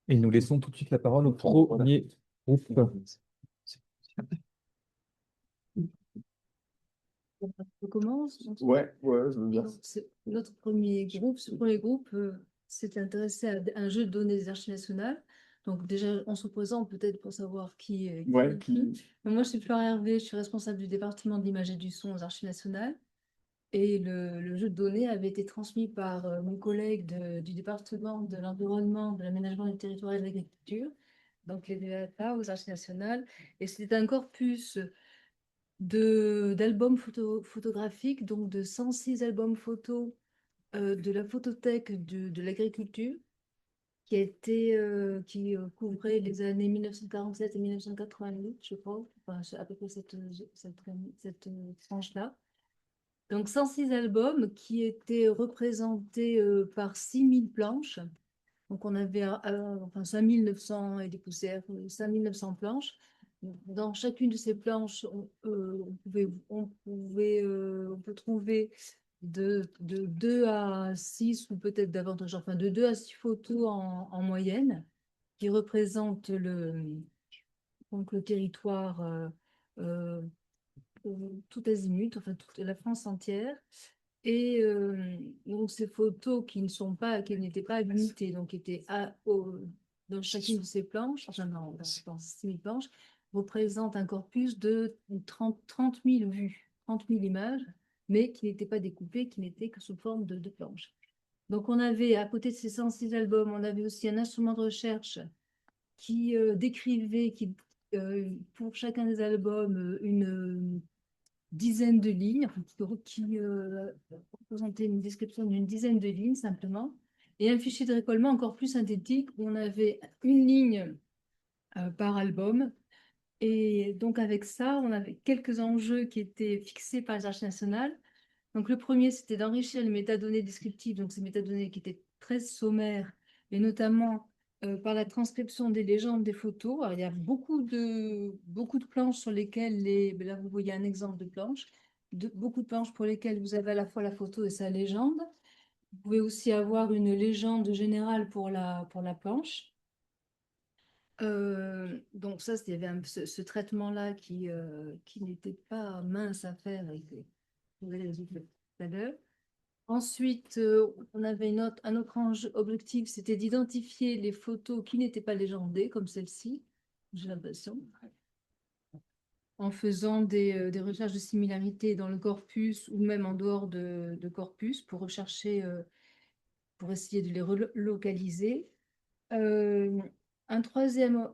Et nous laissons tout de suite la parole au premier groupe. On commence. Ouais, ouais, je veux bien. Donc, notre premier groupe, ce premier groupe s'est intéressé à un jeu de données des archives nationales. Donc déjà, en se posant peut-être pour savoir qui est Ouais, qui. Moi, je suis Fleur Hervé, je suis responsable du département de l'image et du son aux archives nationales. Et le jeu de données avait été transmis par mon collègue du département de l'environnement, de l'aménagement du territoire et de l'agriculture, donc les DATA aux archives nationales. Et c'était un corpus d'albums photographiques, donc de 106 albums photos de la photothèque de l'agriculture, qui couvrait les années 1947 et 1988, je crois, enfin, c'est à peu près cette tranche-là. Donc 106 albums qui étaient représentés par 6000 planches. Donc on avait enfin 5900 et des poussières, 5900 planches. Dans chacune de ces planches, on peut trouver de 2 à 6 ou peut-être davantage, enfin de 2 à 6 photos en moyenne qui représentent donc le territoire euh, tout azimut, enfin toute la France entière. Et donc ces photos qui n'étaient pas à l'unité, donc qui étaient dans chacune de ces planches, enfin dans 6000 planches, représentent un corpus de 30 000 vues, 30 000 images, mais qui n'étaient pas découpées, qui n'étaient que sous forme de planches. Donc on avait, à côté de ces 106 albums, on avait aussi un instrument de recherche qui décrivait, pour chacun des albums, une dizaine de lignes, enfin, qui représentait une description d'une dizaine de lignes simplement, et un fichier de récollement encore plus synthétique où on avait une ligne par album. Et donc avec ça, on avait quelques enjeux qui étaient fixés par les archives nationales. Donc le premier, c'était d'enrichir les métadonnées descriptives, donc ces métadonnées qui étaient très sommaires, et notamment par la transcription des légendes des photos. Alors, il y a beaucoup de planches sur lesquelles, là vous voyez un exemple de planche, beaucoup de planches pour lesquelles vous avez à la fois la photo et sa légende. Vous pouvez aussi avoir une légende générale pour la planche. Donc ça, il y avait ce traitement-là qui n'était pas mince à faire et que vous allez résoudre tout à l'heure. Ensuite, on avait un autre objectif, c'était d'identifier les photos qui n'étaient pas légendées, comme celle-ci, j'ai l'impression, en faisant des recherches de similarité dans le corpus ou même en dehors de corpus pour rechercher, pour essayer de les relocaliser. Euh, un troisième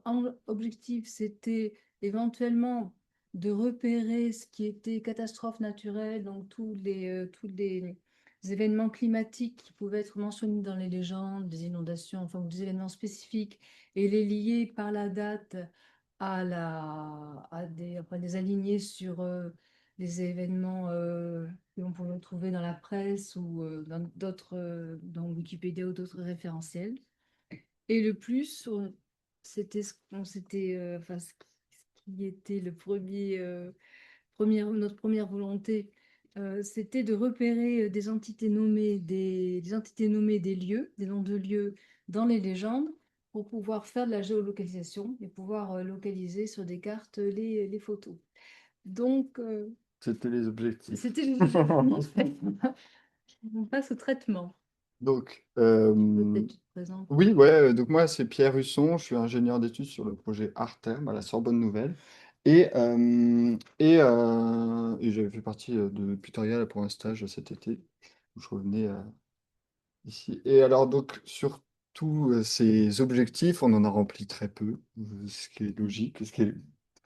objectif, c'était éventuellement de repérer ce qui était catastrophe naturelle, donc tous les événements climatiques qui pouvaient être mentionnés dans les légendes, des inondations, enfin des événements spécifiques, et les lier par la date enfin, les aligner sur les événements que l'on pouvait trouver dans la presse ou dans Wikipédia ou d'autres référentiels. Et le plus, c'était enfin, ce qui était notre première volonté, c'était de repérer des entités nommées, des entités nommées des lieux, des noms de lieux dans les légendes, pour pouvoir faire de la géolocalisation et pouvoir localiser sur des cartes les photos. Donc, C'était les objectifs. c'était les objectifs. On passe au traitement. Donc, Peut-être tu te présentes. oui, ouais, donc moi c'est Pierre Husson, je suis ingénieur d'études sur le projet Arterme à la Sorbonne Nouvelle. Et j'avais fait partie de Putorial pour un stage cet été, où je revenais ici. Et alors, donc, sur tous ces objectifs, on en a rempli très peu, ce qui est logique,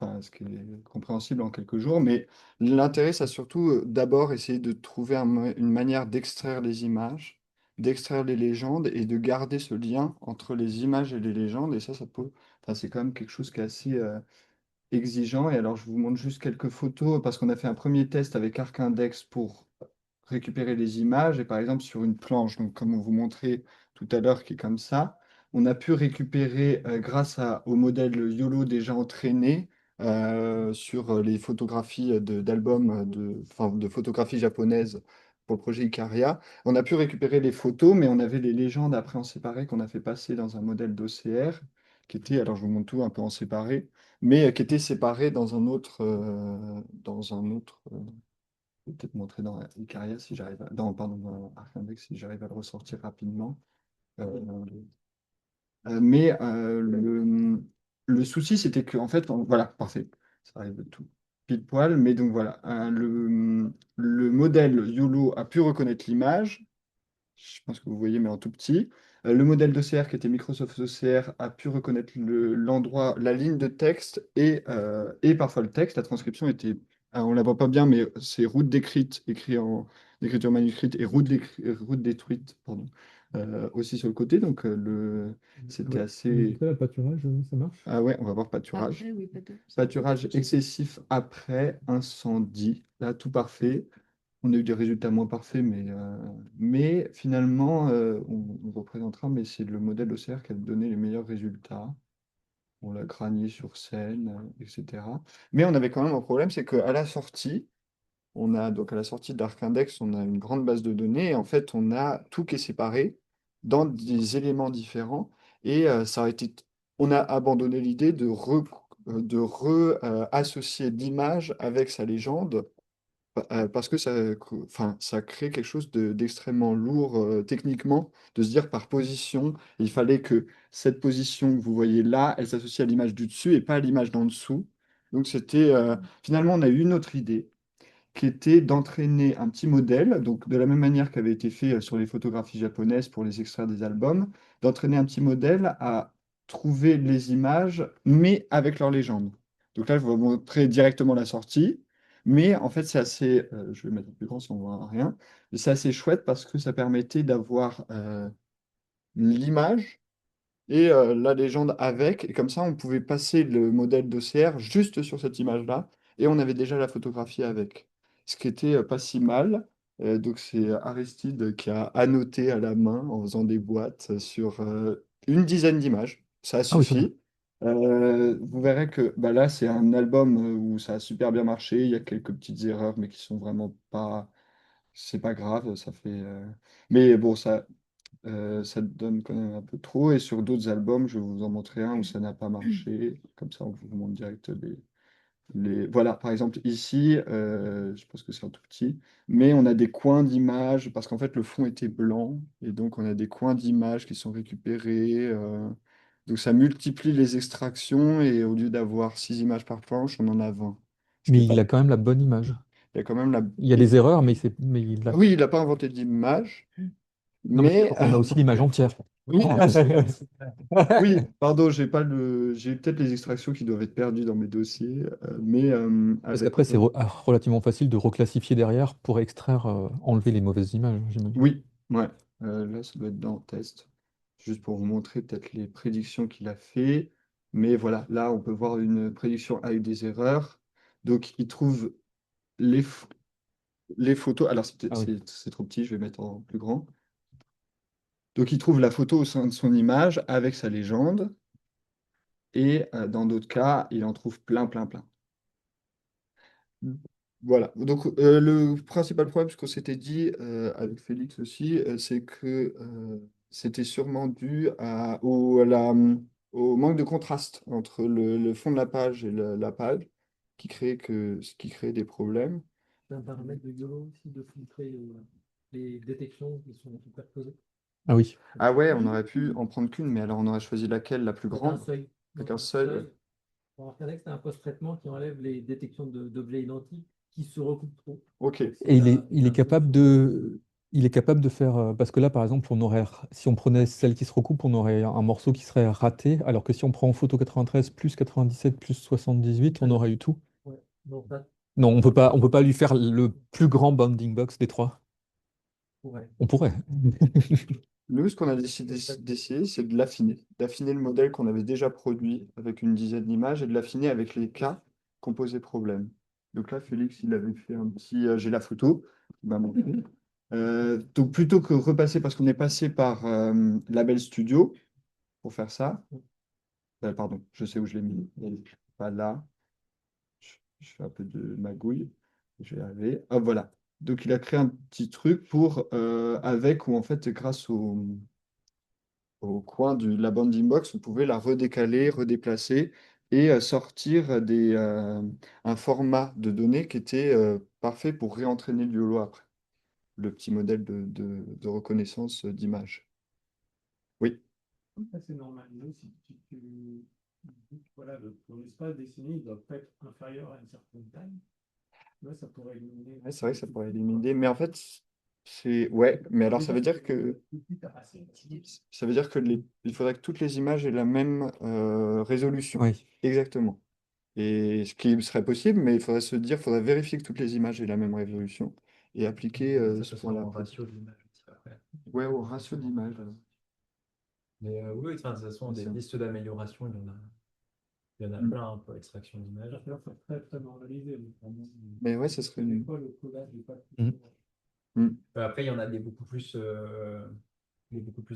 enfin, ce qui est compréhensible en quelques jours. Mais l'intérêt, c'est surtout d'abord essayer de trouver une manière d'extraire les images, d'extraire les légendes et de garder ce lien entre les images et les légendes. Et ça peut, enfin, c'est quand même quelque chose qui est assez exigeant. Et alors, je vous montre juste quelques photos parce qu'on a fait un premier test avec ArcIndex pour récupérer les images. Et par exemple, sur une planche, donc comme on vous montrait tout à l'heure, qui est comme ça, on a pu récupérer, grâce au modèle YOLO déjà entraîné, sur les photographies d'albums, enfin, de photographies japonaises pour le projet Icaria. On a pu récupérer les photos, mais on avait les légendes après en séparé qu'on a fait passer dans un modèle d'OCR qui était, alors je vous montre tout un peu en séparé, mais qui était séparé dans un autre, je vais peut-être montrer dans Icaria si j'arrive à, pardon, dans ArcIndex si j'arrive à le ressortir rapidement. Euh, le souci, c'était que, en fait, voilà, parfait, ça arrive tout pile poil, mais donc voilà, le modèle YOLO a pu reconnaître l'image, je pense que vous voyez, mais en tout petit. Le modèle d'OCR qui était Microsoft OCR a pu reconnaître l'endroit, la ligne de texte et parfois le texte. La transcription était, on ne la voit pas bien, mais c'est route décrite, écrit en écriture manuscrite, et route détruite, pardon, aussi sur le côté. Donc c'était Ouais. assez. Ça, le pâturage, ça marche? Ah ouais, on va voir pâturage. Après, oui, peut-être. Pâturage excessif après incendie. Là, tout parfait. On a eu des résultats moins parfaits, mais finalement, on représentera, mais c'est le modèle OCR qui a donné les meilleurs résultats. On l'a crânié sur scène, etc. Mais on avait quand même un problème, c'est qu'à la sortie, donc à la sortie d'ArcIndex, on a une grande base de données, et en fait, on a tout qui est séparé dans des éléments différents, et ça aurait été, on a abandonné l'idée de associer l'image avec sa légende parce que enfin, ça crée quelque chose d'extrêmement lourd techniquement, de se dire par position, il fallait que cette position que vous voyez là, elle s'associe à l'image du dessus et pas à l'image d'en dessous. Donc finalement, on a eu une autre idée qui était d'entraîner un petit modèle, donc de la même manière qu'avait été fait sur les photographies japonaises pour les extraire des albums, d'entraîner un petit modèle à trouver les images, mais avec leur légende. Donc là, je vais vous montrer directement la sortie, mais en fait, c'est assez, je vais mettre plus grand si on voit rien, mais c'est assez chouette parce que ça permettait d'avoir l'image et la légende avec. Et comme ça, on pouvait passer le modèle d'OCR juste sur cette image-là, et on avait déjà la photographie avec. Ce qui était pas si mal. Donc c'est Aristide qui a annoté à la main en faisant des boîtes sur une dizaine d'images. Ça Ah oui, ça va. suffit. Vous verrez que bah là, c'est un album où ça a super bien marché. Il y a quelques petites erreurs, mais qui sont vraiment pas. C'est pas grave, ça fait. Mais bon, ça te donne quand même un peu trop. Et sur d'autres albums, je vais vous en montrer un où ça n'a pas marché. Comme ça, on vous montre direct Voilà, par exemple, ici, je pense que c'est un tout petit, mais on a des coins d'images, parce qu'en fait, le fond était blanc, et donc on a des coins d'images qui sont récupérés. Donc ça multiplie les extractions, et au lieu d'avoir 6 images par planche, on en a 20. Ce qui est Mais pas. il a quand même la bonne image. Il y a quand même la. Il y a des erreurs, mais il l'a. Oui, il n'a pas inventé d'image, Non, mais mais on a aussi l'image entière. oui, oui, pardon, j'ai pas j'ai peut-être les extractions qui doivent être perdues dans mes dossiers, mais Parce avec. qu'après, c'est relativement facile de reclassifier derrière pour extraire, enlever les mauvaises images, j'imagine. Oui, ouais. Là, ça doit être dans test, juste pour vous montrer peut-être les prédictions qu'il a fait. Mais voilà, là, on peut voir une prédiction avec des erreurs. Donc, il trouve les, ph- les photos. Alors, Ah oui. c'est trop petit, je vais mettre en plus grand. Donc, il trouve la photo au sein de son image avec sa légende. Et dans d'autres cas, il en trouve plein, plein, plein. Voilà. Donc, le principal problème, ce qu'on s'était dit avec Félix aussi, c'est que c'était sûrement dû au manque de contraste entre le fond de la page et la page, ce qui crée des problèmes. C'est un paramètre de YOLO aussi de filtrer les détections qui sont superposées. Ah oui. Ah ouais, on aurait pu en prendre qu'une, mais alors on aurait choisi laquelle, la plus Il y a un grande? seuil. Avec Donc, un un seuil. seuil. Pour Arcadex, c'est un post-traitement qui enlève les détections d'objets identiques qui se recoupent trop. Ok. Donc, Et il il est a un trou capable sur le- il est capable de faire, parce que là, par exemple, si on prenait celle qui se recoupe, on aurait un morceau qui serait raté, alors que si on prend photo 93 plus 97 plus 78, on aurait eu tout. Ouais. Donc là, Non, on peut pas lui faire le plus grand bounding box des trois. ouais. On pourrait. Nous, ce qu'on a décidé d'essayer, c'est de l'affiner, d'affiner le modèle qu'on avait déjà produit avec une dizaine d'images et de l'affiner avec les cas qu'on posait problème. Donc là, Félix, il avait fait un petit. J'ai la photo, il m'a montré. Donc plutôt que repasser, parce qu'on est passé par Label Studio pour faire ça. Pardon, je sais où je l'ai mis. Elle est pas là. Je fais un peu de magouille. Je vais y arriver. Hop, voilà. Donc, il a créé un petit truc pour, avec ou en fait, grâce au coin de la bounding box, on pouvait la redécaler, redéplacer et sortir un format de données qui était parfait pour réentraîner le YOLO après, le petit modèle de reconnaissance d'image. Oui, Ça, c'est normal. Nous, si tu dis que, voilà, ton espace dessiné, il doit pas être inférieur à une certaine taille. Là, ça pourrait éliminer. ouais, c'est vrai que ça pourrait éliminer, mais en fait, c'est... Ouais, mais alors ça veut dire que... Ça veut dire que il faudrait que toutes les images aient la même résolution. Oui. Exactement. Et ce qui serait possible, mais il faudrait se dire, il faudrait vérifier que toutes les images aient la même résolution et appliquer Ça ce peut se faire point-là. en ratio de l'image aussi après. Ouais, au ratio d'image. Mais oui, enfin, de toute façon, des C'est ça. pistes d'amélioration, il y en a Mm. plein hein, pour l'extraction d'images. Il va falloir très, très normalisé. Vraiment. Mais ouais, ça serait Des une... fois, le collage n'est pas Mm. Mm. Après, il y en a des beaucoup plus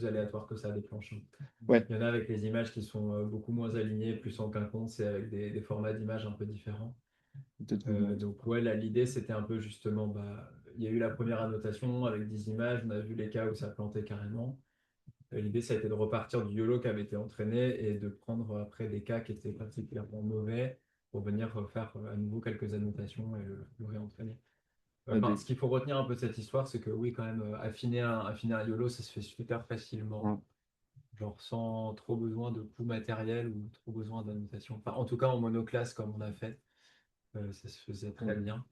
aléatoires que ça, des planches, hein. Ouais, Il y en a avec les images qui sont beaucoup moins alignées, plus en quinconce et avec des formats d'images un peu différents. peut-être vous le Donc ouais, là, l'idée, c'était un peu justement, il y a eu la première annotation avec 10 images, on a vu les cas où ça plantait carrément. L'idée, ça a été de repartir du YOLO qui avait été entraîné et de prendre après des cas qui étaient particulièrement mauvais pour venir faire à nouveau quelques annotations et le réentraîner. Ouais, Enfin, ce qu'il faut retenir un peu de cette histoire, c'est que oui, quand même, affiner un YOLO, ça se fait super facilement. Ouais. Genre sans trop besoin de coût matériel ou trop besoin d'annotation. Enfin, en tout cas, en monoclasse, comme on a fait, ça se faisait très bien.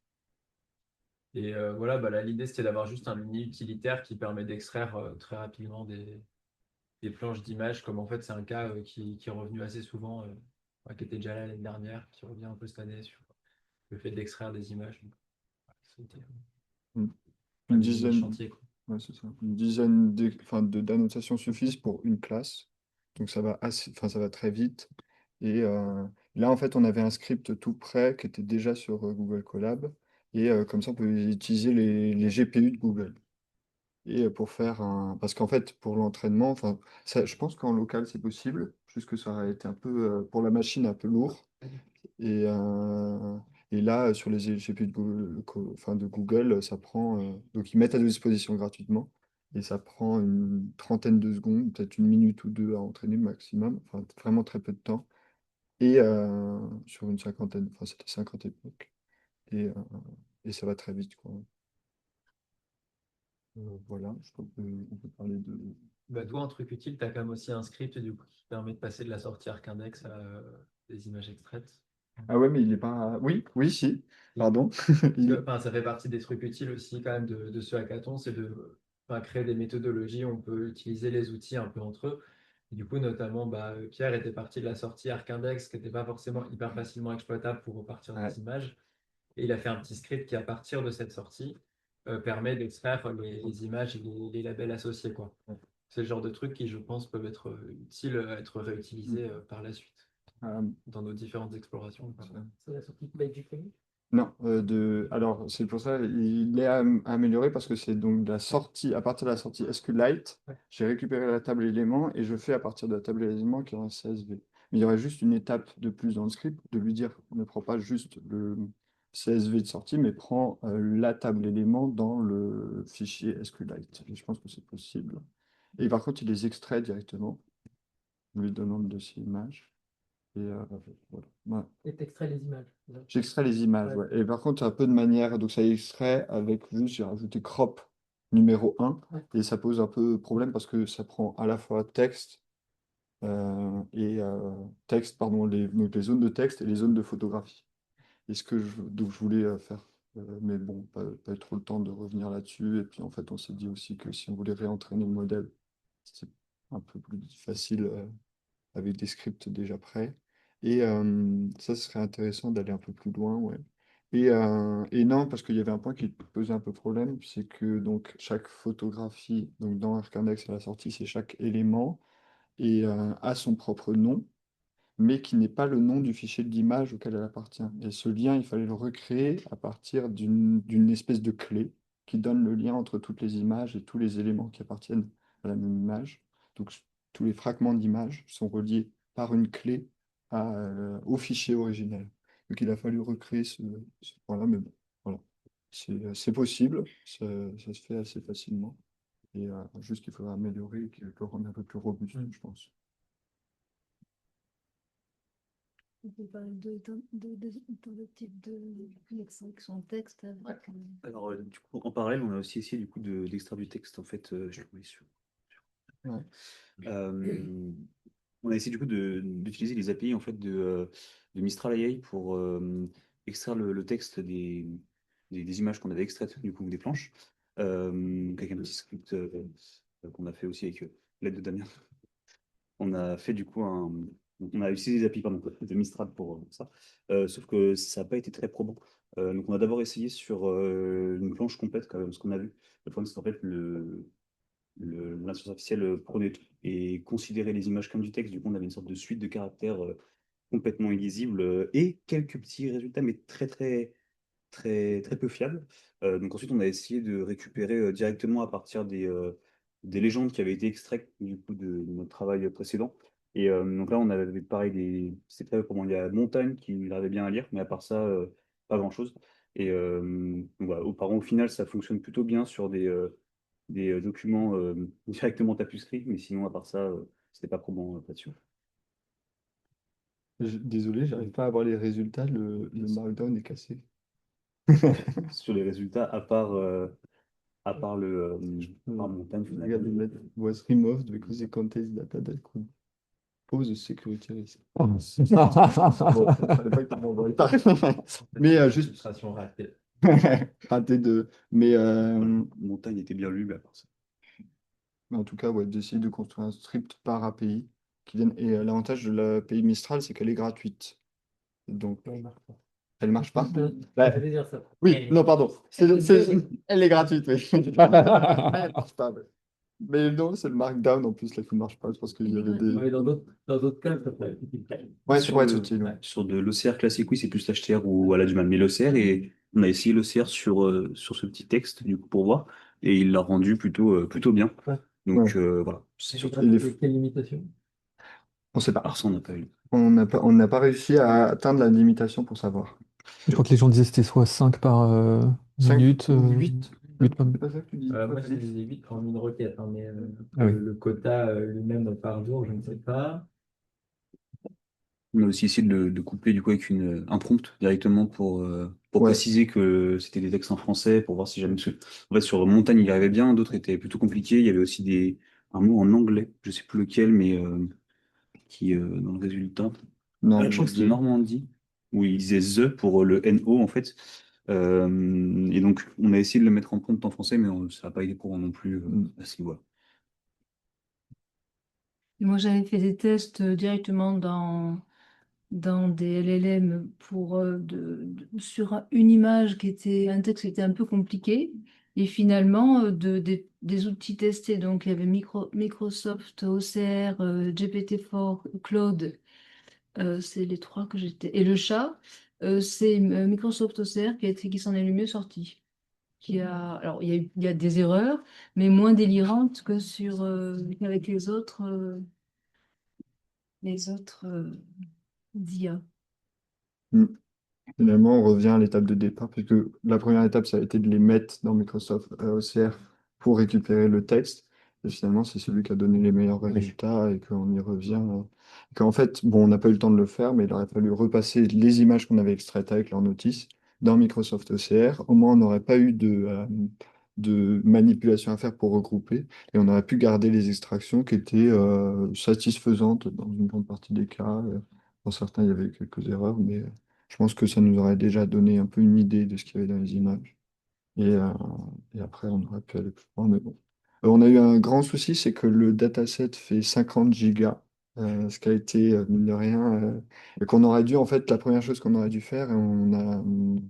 Et voilà, là, l'idée, c'était d'avoir juste un mini utilitaire qui permet d'extraire très rapidement des planches d'images, comme en fait, c'est un cas qui est revenu assez souvent, qui était déjà là l'année dernière, qui revient un peu cette année sur le fait d'extraire des images. Donc, voilà, c'était Mm. un Une mini dizaine, chantier, quoi. ouais, c'est ça. Une dizaine d'annotations suffisent pour une classe. Donc ça va ça va très vite. Et là, en fait, on avait un script tout prêt qui était déjà sur Google Colab. Et comme ça, on peut utiliser les GPU de Google. Et pour faire un... Parce qu'en fait, pour l'entraînement, je pense qu'en local, c'est possible. Juste que ça aurait été un peu, pour la machine, un peu lourd. Et, euh, et là, sur les GPU de Google, ça prend. Donc, ils mettent à disposition gratuitement. Et ça prend une trentaine de secondes, peut-être une minute ou deux à entraîner le maximum. Enfin, vraiment très peu de temps. Et sur une cinquantaine, enfin, c'était 50 époques. Et, euh, et ça va très vite, quoi. Voilà, je crois qu'on peut parler de. Toi, un truc utile, tu as quand même aussi un script du coup, qui permet de passer de la sortie ArcIndex à des images extraites. Ah ouais, mais il est pas. Oui, oui, si. Oui. Pardon. Parce que, Il- ça fait partie des trucs utiles aussi quand même de ce hackathon, c'est de créer des méthodologies, on peut utiliser les outils un peu entre eux. Et du coup, notamment, Pierre était parti de la sortie ArcIndex qui n'était pas forcément hyper facilement exploitable pour repartir Ouais. des images. Et il a fait un petit script qui, à partir de cette sortie, permet d'extraire les images et les labels associés, quoi. C'est le genre de trucs qui, je pense, peuvent être utiles à être réutilisés par la suite Euh, dans nos différentes explorations. C'est la sortie de BigQuery. non, alors c'est pour ça il est amélioré parce que c'est donc de la sortie, à partir de la sortie SQLite, Ouais. j'ai récupéré la table éléments et je fais à partir de la table éléments qui est un CSV. Mais il y aurait juste une étape de plus dans le script, de lui dire ne prends pas juste le CSV de sortie, mais prends la table éléments dans le fichier SQLite. Et je pense que c'est possible. Et par contre, il les extrait directement, en lui donnant le dossier image. Et voilà. Ouais. Et t'extrais les images. J'extrais les images, Ouais. ouais. Et par contre, un peu de manière, donc ça extrait avec juste, j'ai rajouté crop numéro 1, Ouais. et ça pose un peu problème parce que ça prend à la fois texte texte, pardon, donc les zones de texte et les zones de photographie. Et donc je voulais faire, mais bon, pas eu trop le temps de revenir là-dessus. Et puis en fait, on s'est dit aussi que si on voulait réentraîner le modèle, c'est un peu plus facile avec des scripts déjà prêts. Et ça, ce serait intéressant d'aller un peu plus loin, ouais. Et non, parce qu'il y avait un point qui posait un peu problème, c'est que donc chaque photographie, donc dans ArcIndex à la sortie, c'est chaque élément et a son propre nom, mais qui n'est pas le nom du fichier d'image auquel elle appartient. Et ce lien, il fallait le recréer à partir d'une espèce de clé qui donne le lien entre toutes les images et tous les éléments qui appartiennent à la même image. Donc tous les fragments d'image sont reliés par une clé au fichier originel. Donc il a fallu recréer ce point-là, mais bon, voilà. c'est possible, ça se fait assez facilement. Et juste qu'il faudra améliorer et le rendre un peu plus robuste, je pense. On peut parler de type d'extraction de texte avec, Alors, du coup, en parallèle, on a aussi essayé du coup d'extraire du texte, en fait, je l'ai trouvé Ouais. Euh, on a essayé du coup d'utiliser les API en fait de Mistral AI pour extraire le texte des images qu'on avait extraites du coup des planches, avec un petit script qu'on a fait aussi avec l'aide de Damien. On a fait du coup on a utilisé les API pardon, de Mistral pour ça. Sauf que ça n'a pas été très probant. Donc on a d'abord essayé sur une planche complète quand même, ce qu'on a vu. Le problème c'est qu'en fait l'intelligence artificielle prenait tout et considérait les images comme du texte. Du coup, on avait une sorte de suite de caractères complètement illisibles et quelques petits résultats, mais très peu fiables. Donc ensuite, on a essayé de récupérer directement à partir des légendes qui avaient été extraites du coup de notre travail précédent. Et donc là, on avait pareil c'est très comment il y a montagne qui arrivait bien à lire, mais à part ça, pas grand-chose. Et donc voilà, au final, ça fonctionne plutôt bien sur des documents directement tapuscrits, mais sinon, à part ça, c'était pas probant là-dessus. Désolé, j'arrive pas à voir les résultats, le Markdown est cassé. Sur les résultats, à part par montagne, Regarde, finalement. it was removed because it contains data that could pose a security risk. Bon, fallait pas que tu m'envoies ça. Mais juste Illustration ratée. raté de. Mais Montagne était bien lu, mais à part ça. en tout cas, ouais, d'essayer de construire un script par API qui vienne. Et l'avantage de l'API Mistral, c'est qu'elle est gratuite. Donc, elle marche pas. Bah, J'allais dire ça. oui, non, pardon. Elle est gratuite, oui. Elle marche pas, ouais. Mais non, c'est le Markdown en plus là qui ne marche pas. Je pense qu'il y avait des. Ouais, dans d'autres cas, ça pourrait être utile. Ouais, ça pourrait être utile. Ouais. Sur de l'OCR classique, oui, c'est plus l'HTR où elle a du mal. Mais l'OCR, et on a essayé l'OCR sur ce petit texte, du coup, pour voir, et il l'a rendu plutôt bien. Ouais. Donc Ouais. voilà. C'est C'est surtout. quelle limitation? On sait pas. Alors ça, on n'a pas eu. On n'a pas réussi à atteindre la limitation pour savoir. Je crois que les gens disaient que c'était soit 5 par 5 minute, ou 8? 8 par C'est pas ça que tu dis? Moi, je les ai 8 en une requête, hein, mais Ah oui. le quota lui-même par jour, je ne sais pas. On a aussi essayé de coupler du coup avec un prompt directement pour Ouais. préciser que c'était des textes en français, pour voir si jamais. En fait, sur Montagne, il y arrivait bien, d'autres étaient plutôt compliqués. Il y avait aussi un mot en anglais, je sais plus lequel, mais qui, dans le résultat. Non, Je crois que c'était Normandie, où il disait the pour le NO en fait. Et donc, on a essayé de le mettre en prompt en français, mais ça n'a pas été courant non plus à ce niveau-là. Moi, j'avais fait des tests directement dans des LLM pour, sur une image qui était un texte qui était un peu compliqué. Et finalement, des outils testés, donc il y avait Microsoft OCR, GPT-4, Claude, c'est les trois que j'étais. Et le chat, c'est Microsoft OCR qui s'en est le mieux sorti. Alors, il y a des erreurs, mais moins délirantes que qu'avec les autres d'IA. Mm. Finalement, on revient à l'étape de départ, puisque la première étape, ça a été de les mettre dans Microsoft OCR pour récupérer le texte. Et finalement, c'est celui qui a donné les meilleurs résultats et qu'on y revient. Qu'en fait, bon, on n'a pas eu le temps de le faire, mais il aurait fallu repasser les images qu'on avait extraites avec leur notice dans Microsoft OCR. Au moins, on n'aurait pas eu de manipulation à faire pour regrouper et on aurait pu garder les extractions qui étaient satisfaisantes dans une grande partie des cas. Dans certains, il y avait quelques erreurs, mais je pense que ça nous aurait déjà donné un peu une idée de ce qu'il y avait dans les images. Et après, on aurait pu aller plus loin, mais bon. On a eu un grand souci, c'est que le dataset fait 50 gigas, ce qui a été, mine de rien, et qu'on aurait dû, en fait, la première chose qu'on aurait dû faire, et on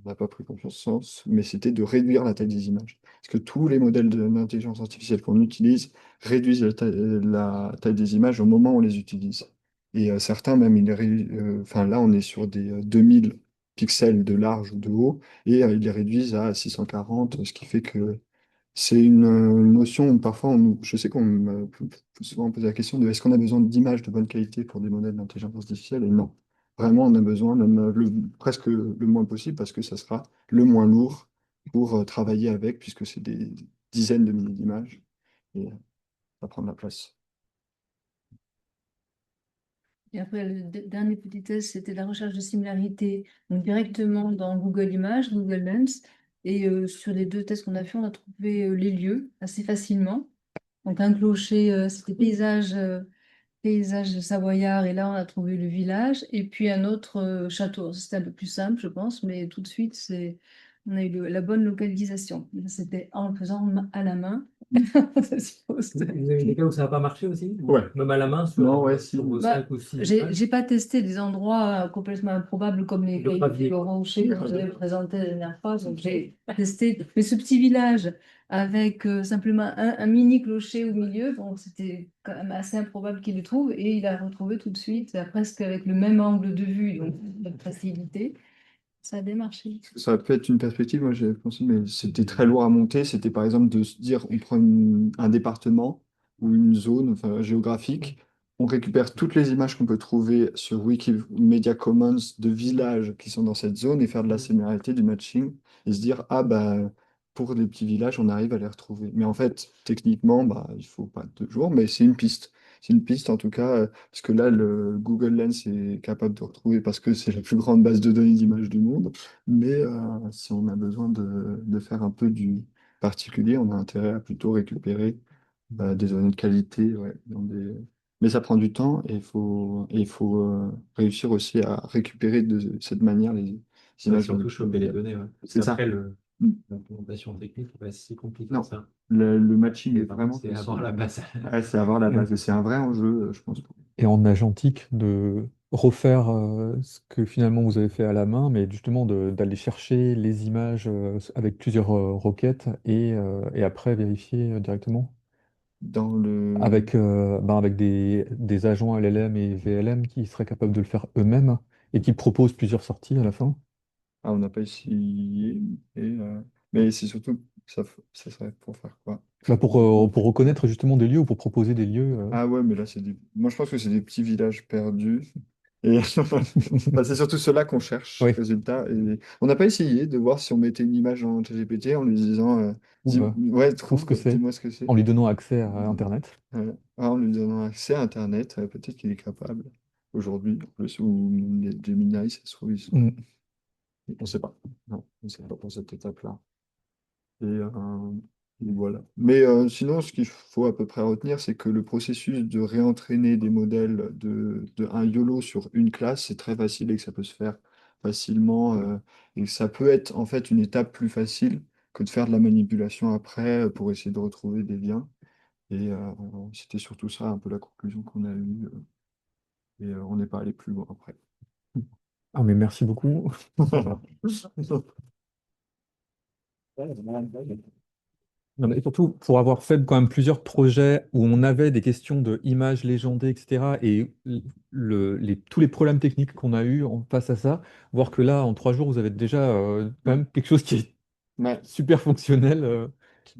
n'a pas pris confiance, mais c'était de réduire la taille des images. Parce que tous les modèles d'intelligence artificielle qu'on utilise réduisent la taille des images au moment où on les utilise. Et certains, même, enfin, là, on est sur des 2000 pixels de large ou de haut et ils les réduisent à 640, ce qui fait que c'est une notion où parfois, je sais qu'on me souvent posé la question de est-ce qu'on a besoin d'images de bonne qualité pour des modèles d'intelligence artificielle? Et non, vraiment, on a besoin même presque le moins possible parce que ça sera le moins lourd pour travailler avec, puisque c'est des dizaines de milliers d'images, et ça prend de la place. Et après, le dernier petit test, c'était la recherche de similarité, donc directement dans Google Images, Google Lens. Et sur les deux tests qu'on a fait, on a trouvé les lieux assez facilement. Donc un clocher, c'était paysage savoyard, et là on a trouvé le village. Et puis un autre château. C'était un peu plus simple, je pense, mais tout de suite, on a eu la bonne localisation. Et ça, c'était en le faisant à la main. Ça suppose. Vous avez des cas où ça n'a pas marché aussi? Ouais. Même à la main Non, ouais, si. sur vos Bah, 5 ou 6 J'ai pas testé des endroits complètement improbables comme les Le gravier. rochers que vous avez présenté la dernière fois. Donc j'ai testé. Mais ce petit village avec simplement un mini clocher au milieu, bon, c'était quand même assez improbable qu'il le trouve. Et il a retrouvé tout de suite, presque avec le même angle de vue, donc avec facilité. Ça a bien marché. Ça aurait pu être une perspective, moi j'avais pensé, mais c'était très lourd à monter. C'était par exemple de se dire, on prend un département ou une zone enfin, géographique, on récupère toutes les images qu'on peut trouver sur Wikimedia Commons de villages qui sont dans cette zone et faire de la similarité, du matching, et se dire, ah bah pour des petits villages, on arrive à les retrouver. Mais en fait, techniquement, bah, il faut pas 2 jours, mais c'est une piste. C'est une piste en tout cas, parce que là, le Google Lens est capable de retrouver parce que c'est la plus grande base de données d'images du monde. Mais si on a besoin de faire un peu du particulier, on a intérêt à plutôt récupérer des données de qualité. Ouais, mais ça prend du temps et il faut réussir aussi à récupérer de cette manière les Ouais, images. surtout choper les données, ouais. Parce C'est ça. qu'après, Mm. l'implémentation technique, c'est pas si compliqué Non, que ça. le matching est Par contre, vraiment c'est facile. avoir la base. Ouais, c'est avoir la base. Et c'est un vrai enjeu, je pense. Et en agentique, de refaire ce que finalement vous avez fait à la main, mais justement d'aller chercher les images avec plusieurs requêtes et après vérifier directement Dans le... avec des agents LLM et VLM qui seraient capables de le faire eux-mêmes et qui proposent plusieurs sorties à la fin. Ah, on n'a pas essayé. Et, mais c'est surtout, ça serait pour faire quoi? Bah, pour reconnaître justement des lieux ou pour proposer des lieux. Ah ouais, mais là, moi, je pense que c'est des petits villages perdus. Et enfin, c'est surtout ceux-là qu'on cherche, Oui, résultat. Et on n'a pas essayé de voir si on mettait une image dans ChatGPT en lui disant, ouais, trouve ce que c'est dis-moi ce que c'est. en lui donnant accès à Internet. En lui donnant accès à Internet, peut-être qu'il est capable aujourd'hui, en plus, ou les Gemini, ça se trouve, Mm. on ne sait pas. Non, on ne sait pas pour cette étape-là. Et voilà. Mais sinon, ce qu'il faut à peu près retenir, c'est que le processus de réentraîner des modèles de un YOLO sur une classe, c'est très facile et que ça peut se faire facilement. Et que ça peut être en fait une étape plus facile que de faire de la manipulation après pour essayer de retrouver des liens. Et c'était surtout ça un peu la conclusion qu'on a eue. Et on n'est pas allé plus loin après. Ah, mais merci beaucoup. Non, mais surtout, pour avoir fait quand même plusieurs projets où on avait des questions de images légendées, etc., et tous les problèmes techniques qu'on a eu face à ça, voir que là, en 3 jours, vous avez déjà quand même quelque chose qui est Ouais. super fonctionnel.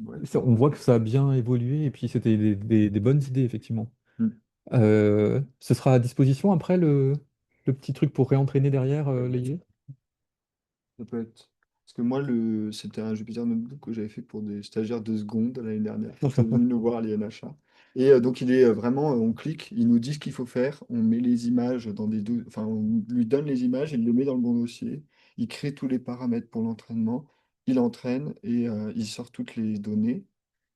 Ouais. On voit que ça a bien évolué, et puis c'était des bonnes idées, effectivement. Mm. Ce sera à disposition après le petit truc pour réentraîner derrière les lieux. Ça peut être. Parce que moi, c'était un Jupyter Notebook que j'avais fait pour des stagiaires de seconde l'année dernière. Ils sont venus nous voir à l'INHA. Et donc, il est vraiment, on clique, il nous dit ce qu'il faut faire, on met les images dans enfin, on lui donne les images, il le met dans le bon dossier, il crée tous les paramètres pour l'entraînement, il entraîne et il sort toutes les données.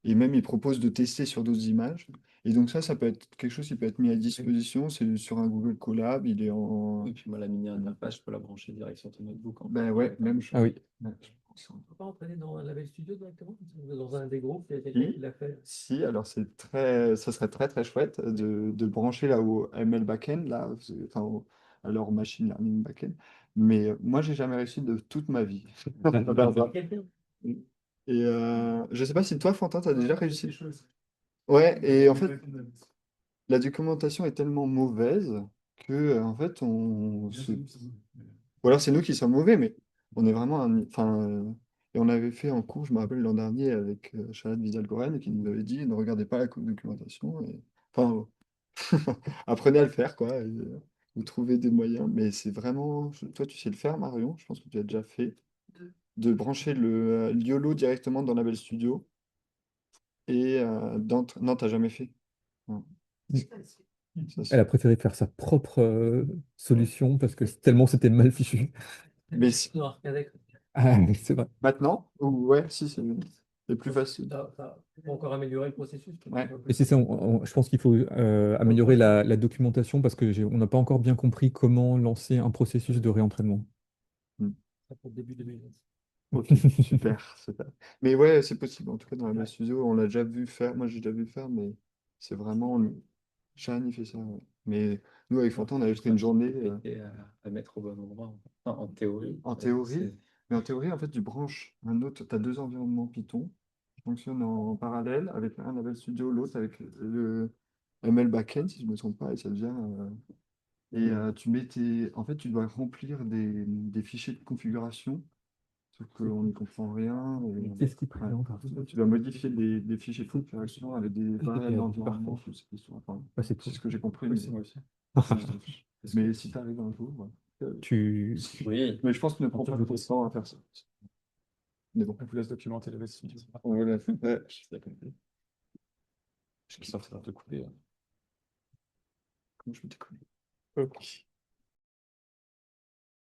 Et même, il propose de tester sur d'autres images. Et donc, ça peut être quelque chose qui peut être mis à disposition. C'est sur un Google Colab, il est en. Et puis moi, la mini interface, je peux la brancher direct sur ton notebook. Ben ouais, même chose. Ah oui. Ouais, je pense. On ne peut pas entraîner dans Label Studio directement? Dans un des groupes, il y a Si. quelqu'un qui l'a fait. Si, alors ça serait très très chouette de brancher là au ML backend, là, enfin à leur machine learning backend. Mais moi, j'ai jamais réussi de toute ma vie. Quelqu'un? Et je sais pas si toi, Fantin, tu as déjà réussi. Ouais, et en fait, la documentation est tellement mauvaise que en fait, ou alors c'est nous qui sommes mauvais, mais on est vraiment enfin, et on avait fait en cours, je me rappelle l'an dernier avec Charlotte Vidal-Goren qui nous avait dit ne regardez pas la documentation. Enfin, apprenez à le faire, quoi. Et, vous trouvez des moyens, mais c'est vraiment. Toi, tu sais le faire, Marion, je pense que tu as déjà fait. de brancher le YOLO directement dans Label Studio. Et non, t'as jamais fait. Non. Ça, Elle a préféré faire sa propre solution parce que tellement c'était mal fichu. Mais Non, Arcadex, Ah, c'est vrai. maintenant, ouais, si, c'est plus facile. ça peut encore améliorer le processus. Ouais. Et c'est ça, je pense qu'il faut améliorer la documentation parce que on n'a pas encore bien compris comment lancer un processus de réentraînement. Ça pour le début 2020. Ok, super, super. Mais ouais, c'est possible. En tout cas, dans la studio, on l'a déjà vu faire. Moi, j'ai déjà vu faire, mais c'est vraiment. Shani fait ça. Ouais. Mais nous, avec Fantin, on a juste une journée. Et à mettre au bon endroit, en théorie. En théorie, mais en théorie, en fait, tu branches un autre. Tu as deux environnements Python qui fonctionnent en parallèle, avec un Label Studio, l'autre avec le ML Backend, si je ne me trompe pas, et ça devient. Tu mets en fait, tu dois remplir des fichiers de configuration, sauf qu'on n'y comprend rien. C'est ce qui Ouais. présente. Tu dois modifier des fichiers de configuration avec des variables d'environnement, toutes ces questions. Enfin, Ouais, c'est c'est cool. ce que j'ai compris. Oui, Mais, c'est moi aussi. mais si tu arrives un jour, ouais. Oui. Mais je pense qu'il ne prend pas le temps à faire ça. Mais bon. On vous laisse documenter la studio. Voilà. Ouais. Je vais sortir de couper. Comment je me déconne. Ok.